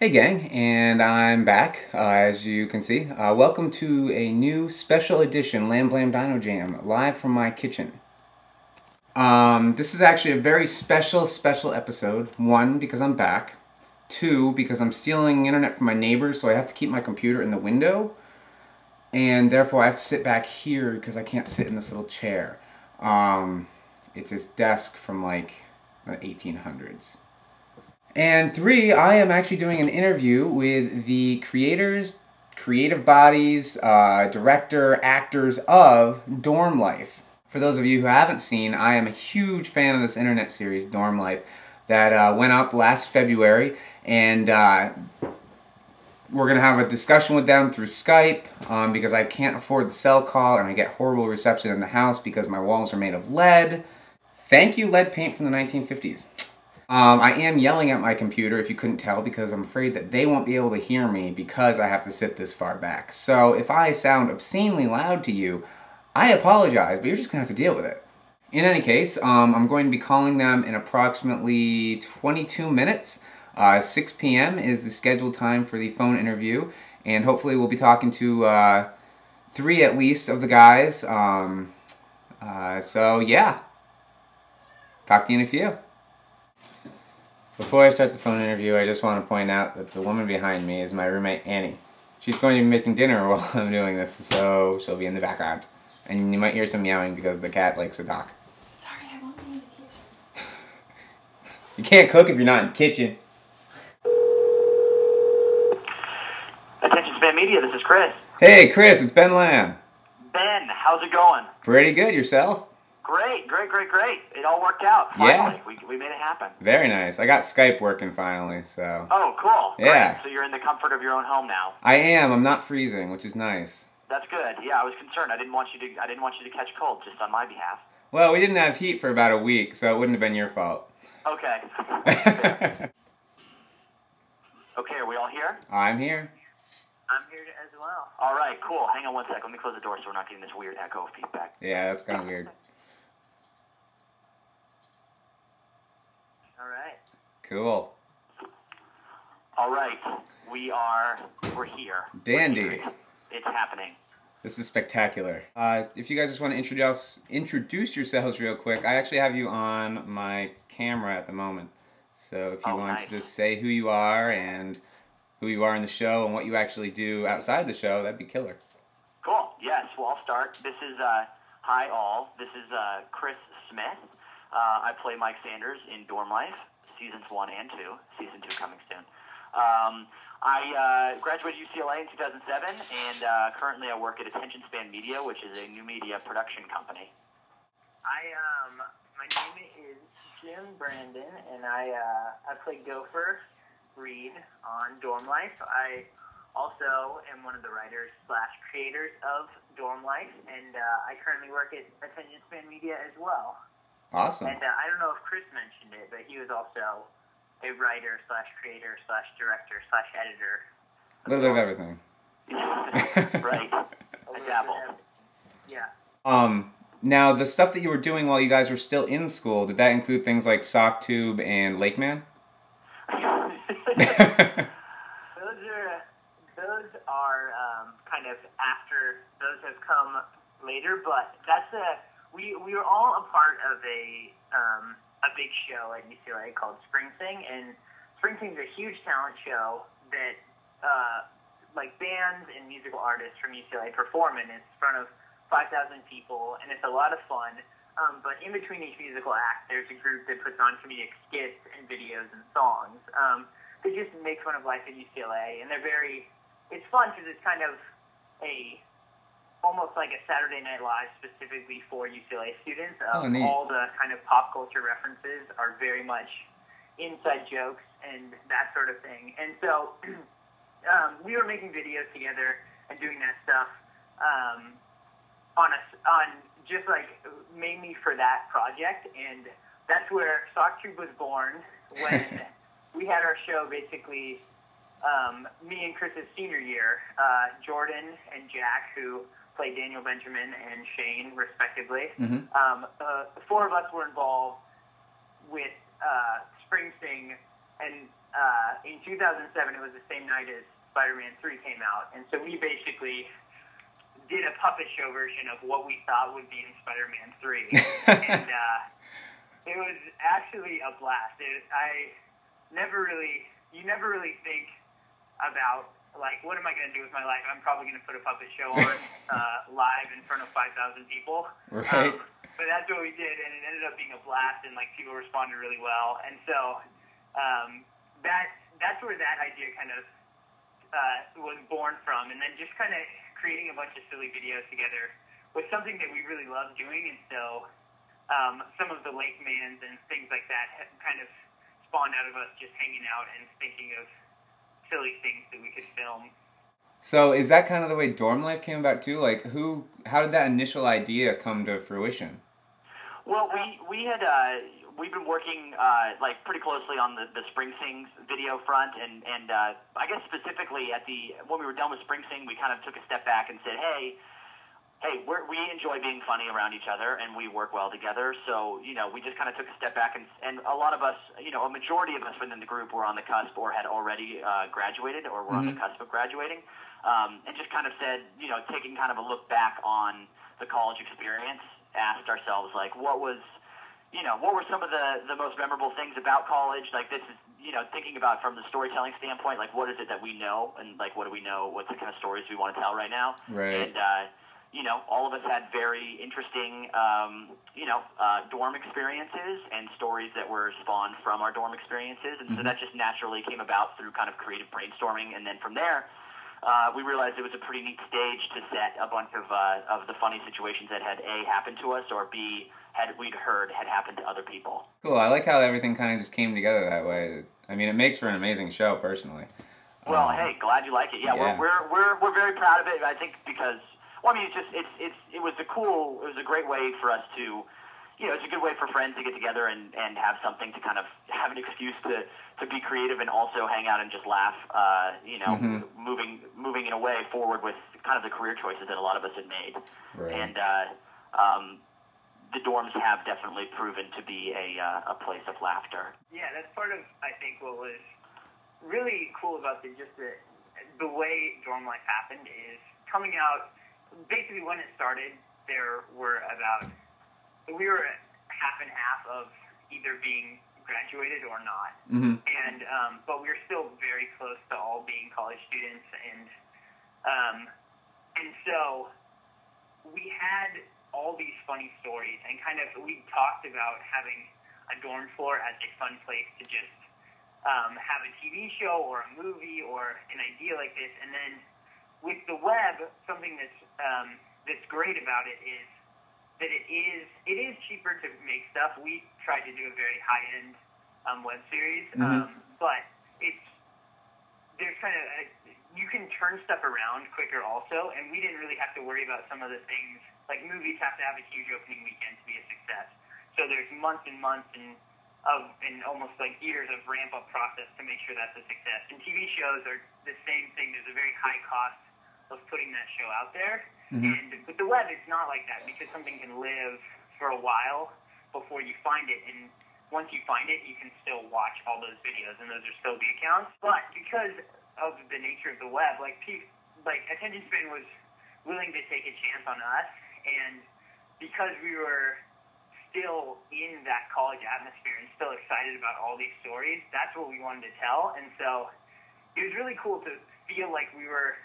Hey gang, and I'm back, as you can see. Welcome to a new special edition Lamb Blam Dino Jam, live from my kitchen. This is actually a very special episode. One, because I'm back. Two, because I'm stealing internet from my neighbors, so I have to keep my computer in the window. And therefore I have to sit back here because I can't sit in this little chair. It's his desk from like the 1800s. And three, I am actually doing an interview with the creators, creative bodies, director, actors of Dorm Life. For those of you who haven't seen, I am a huge fan of this internet series, Dorm Life, that went up last February, and we're going to have a discussion with them through Skype because I can't afford the cell call and I get horrible reception in the house because my walls are made of lead. Thank you, lead paint from the 1950s. I am yelling at my computer, if you couldn't tell, because I'm afraid that they won't be able to hear me because I have to sit this far back. So if I sound obscenely loud to you, I apologize, but you're just going to have to deal with it. In any case, I'm going to be calling them in approximately 22 minutes. 6 p.m. is the scheduled time for the phone interview, and hopefully we'll be talking to 3 at least of the guys. So yeah, talk to you in a few. Before I start the phone interview, I just want to point out that the woman behind me is my roommate, Annie. She's going to be making dinner while I'm doing this, so she'll be in the background. And you might hear some meowing because the cat likes to talk. Sorry, I won't be in the kitchen. You can't cook if you're not in the kitchen. Attention Spam Media, this is Chris. Hey, Chris, it's Ben Lamb. Ben, how's it going? Pretty good. Yourself? Great. It all worked out. Finally. Yeah. We made it happen. Very nice. I got Skype working finally, so. Oh, cool. Yeah. Great. So you're in the comfort of your own home now. I am. I'm not freezing, which is nice. That's good. Yeah, I was concerned. I didn't want you to catch cold just on my behalf. Well, we didn't have heat for about a week, so it wouldn't have been your fault. Okay. Okay, are we all here? I'm here. I'm here as well. All right, cool. Hang on one sec. Let me close the door so we're not getting this weird echo feedback. Yeah, that's kind of weird. All right. Cool. All right. We're here. Dandy. It's happening. This is spectacular. If you guys just want to introduce yourselves real quick, I actually have you on my camera at the moment. So if you want nice. to just say who you are and who you are in the show and what you actually do outside the show, that'd be killer. Cool. Yes. Well, I'll start. This is hi all. This is Chris Smith. I play Mike Sanders in Dorm Life, seasons 1 and 2. Season 2 coming soon. I graduated UCLA in 2007, and currently I work at Attention Span Media, which is a new media production company. My name is Jim Brandon, and I play Gopher Reed on Dorm Life. I also am one of the writers/creators of Dorm Life, and I currently work at Attention Span Media as well. Awesome. And I don't know if Chris mentioned it, but he was also a writer/creator/director/editor. A little bit of everything. Right. I dabble. Yeah. Now, the stuff that you were doing while you guys were still in school, did that include things like Socktube and Lakeman? Those are kind of after. Those have come later, but we were all a part of a big show at UCLA called Spring Sing, and Spring Sing is a huge talent show that like bands and musical artists from UCLA perform in. It's in front of 5,000 people, and it's a lot of fun. But in between each musical act, there's a group that puts on comedic skits and videos and songs. They just make fun of life at UCLA, and it's fun because it's kind of almost like a Saturday Night Live specifically for UCLA students. Neat. All the kind of pop culture references are very much inside jokes and that sort of thing. And so we were making videos together and doing that stuff on just like mainly for that project, and that's where Socktube was born when we had our show basically. Me and Chris's senior year, Jordan and Jack, who played Daniel Benjamin and Shane, respectively. Mm-hmm. The 4 of us were involved with Spring Sing And in 2007, it was the same night as Spider-Man 3 came out, and so we basically did a puppet show version of what we thought would be in Spider-Man 3, and it was actually a blast. You never really think about, like, what am I going to do with my life? I'm probably going to put a puppet show on live in front of 5,000 people. Right. But that's what we did, and it ended up being a blast, and like people responded really well. And so that's where that idea kind of was born from. And then just kind of creating a bunch of silly videos together was something that we really loved doing. And so some of the Lake Mans and things like that kind of spawned out of us just hanging out and thinking of silly things that we could film. So is that kind of the way Dorm Life came about too? Like, how did that initial idea come to fruition? Well, we've been working like pretty closely on the Spring Sings video front, and I guess specifically when we were done with Spring Sing, we kind of took a step back and said, hey, we enjoy being funny around each other, and we work well together. So, we just kind of took a step back, and a lot of us, a majority of us within the group were on the cusp or had already graduated or were on the cusp of graduating, and just kind of said, taking kind of a look back on the college experience, asked ourselves, like, what were some of the most memorable things about college? Like, this is, thinking about from the storytelling standpoint, like, what is it that we know, and like, what do we know? What's the kind of stories we want to tell right now? Right. And all of us had very interesting, dorm experiences and stories that were spawned from our dorm experiences. And so that just naturally came about through kind of creative brainstorming. And then from there, we realized it was a pretty neat stage to set a bunch of the funny situations that had A, happened to us, or B, we'd heard had happened to other people. Cool. I like how everything kind of just came together that way. I mean, it makes for an amazing show, personally. Well, hey, glad you like it. Yeah. We're very proud of it. I think because, well, I mean, it was a great way for us to, it's a good way for friends to get together and have something to kind of have an excuse to be creative and also hang out and just laugh, moving in a way forward with kind of the career choices that a lot of us had made. Right. And the dorms have definitely proven to be a place of laughter. Yeah, that's part of, I think, what was really cool about the way Dorm Life happened is coming out. Basically, when it started, we were half and half of either being graduated or not, and but we were still very close to all being college students, and so we had all these funny stories, and kind of we talked about having a dorm floor as a fun place to just have a TV show or a movie or an idea like this, and then with the web, something that's great about it is that it is cheaper to make stuff. We tried to do a very high-end web series, but there's kind of you can turn stuff around quicker also, and we didn't really have to worry about some of the things. Like, movies have to have a huge opening weekend to be a success, so there's months and months and almost like years of ramp-up process to make sure that's a success. And TV shows are the same thing. There's a very high cost of putting that show out there. And with the web, it's not like that, because something can live for a while before you find it. And once you find it, you can still watch all those videos, and those are still the accounts. But because of the nature of the web, like attention span was willing to take a chance on us, and because we were still in that college atmosphere and still excited about all these stories, that's what we wanted to tell. And so it was really cool to feel like we were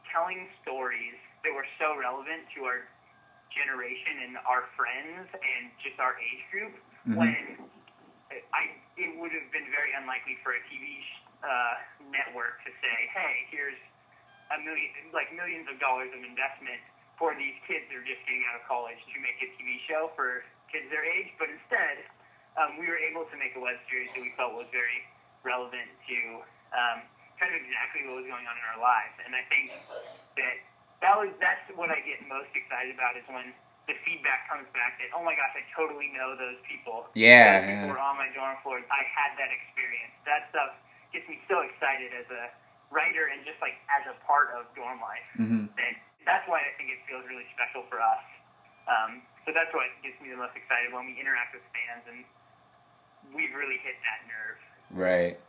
telling stories that were so relevant to our generation and our friends and just our age group, when it would have been very unlikely for a TV network to say, hey, here's millions of dollars of investment for these kids that are just getting out of college to make a TV show for kids their age. But instead, we were able to make a web series that we felt was very relevant to kind of exactly what was going on in our lives. And I think that's what I get most excited about, is when the feedback comes back that, oh my gosh, I totally know those people. Yeah. Those people were on my dorm floor. I had that experience. That stuff gets me so excited as a writer and just like as a part of dorm life. That's why I think it feels really special for us. So that's what gets me the most excited, when we interact with fans and we've really hit that nerve. Right.